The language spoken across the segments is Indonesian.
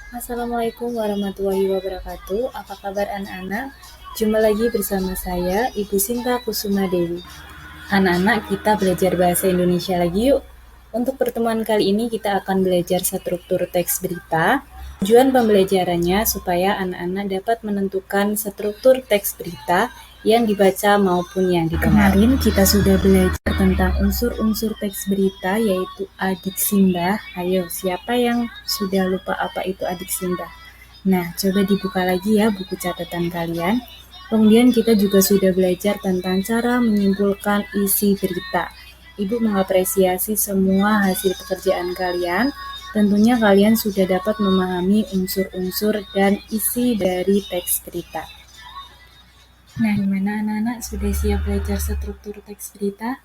Assalamualaikum warahmatullahi wabarakatuh. Apa kabar anak-anak? Jumpa lagi bersama saya, Ibu Sinta Kusuma Dewi. Anak-anak, kita belajar bahasa Indonesia lagi yuk. Untuk pertemuan kali ini kita akan belajar struktur teks berita. Tujuan pembelajarannya supaya anak-anak dapat menentukan struktur teks berita yang dibaca maupun yang didengar. Kemarin kita sudah belajar tentang unsur-unsur teks berita yaitu adik simbah. Ayo, siapa yang sudah lupa apa itu adik simbah? Nah, coba dibuka lagi ya buku catatan kalian. Kemudian kita juga sudah belajar tentang cara menyimpulkan isi berita. Ibu mengapresiasi semua hasil pekerjaan kalian. Tentunya kalian sudah dapat memahami unsur-unsur dan isi dari teks berita. Nah, gimana anak-anak sudah siap belajar struktur teks berita?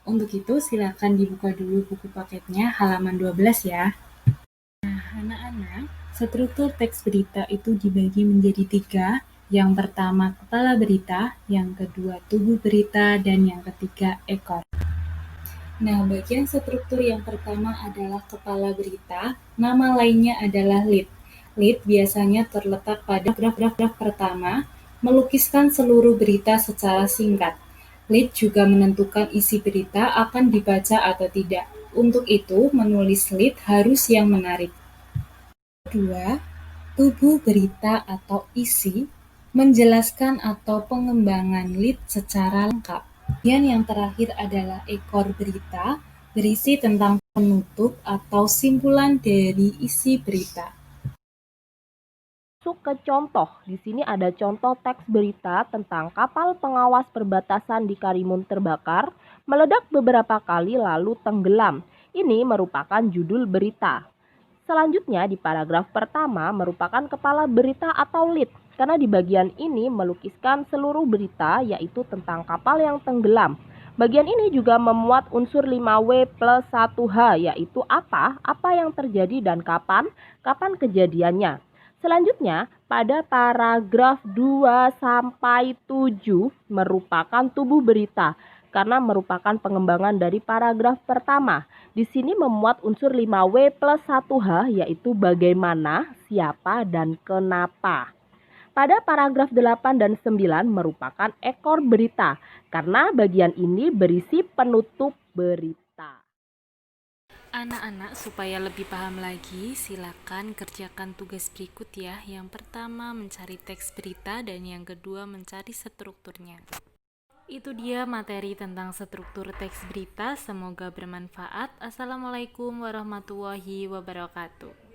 Untuk itu, silakan dibuka dulu buku paketnya halaman 12 ya. Nah, anak-anak, struktur teks berita itu dibagi menjadi 3. Yang pertama, kepala berita, yang kedua, tubuh berita, dan yang ketiga, ekor. Nah, bagian struktur yang pertama adalah kepala berita, nama lainnya adalah lead. Lead biasanya terletak pada graf pertama, melukiskan seluruh berita secara singkat. Lead juga menentukan isi berita akan dibaca atau tidak. Untuk itu, menulis lead harus yang menarik. Kedua, tubuh berita atau isi menjelaskan atau pengembangan lead secara lengkap. Kemudian yang terakhir adalah ekor berita, berisi tentang penutup atau simpulan dari isi berita. Masuk ke contoh. Di sini ada contoh teks berita tentang kapal pengawas perbatasan di Karimun terbakar, meledak beberapa kali lalu tenggelam. Ini merupakan judul berita. Selanjutnya di paragraf pertama merupakan kepala berita atau lead, karena di bagian ini melukiskan seluruh berita yaitu tentang kapal yang tenggelam. Bagian ini juga memuat unsur 5W plus 1H yaitu apa yang terjadi dan kapan kejadiannya. Selanjutnya, pada paragraf 2-7 merupakan tubuh berita karena merupakan pengembangan dari paragraf pertama. Di sini memuat unsur 5W plus 1H yaitu bagaimana, siapa, dan kenapa. Pada paragraf 8 dan 9 merupakan ekor berita karena bagian ini berisi penutup berita. Anak-anak, supaya lebih paham lagi, silakan kerjakan tugas berikut ya. Yang pertama, mencari teks berita, dan yang kedua, mencari strukturnya. Itu dia materi tentang struktur teks berita. Semoga bermanfaat. Assalamualaikum warahmatullahi wabarakatuh.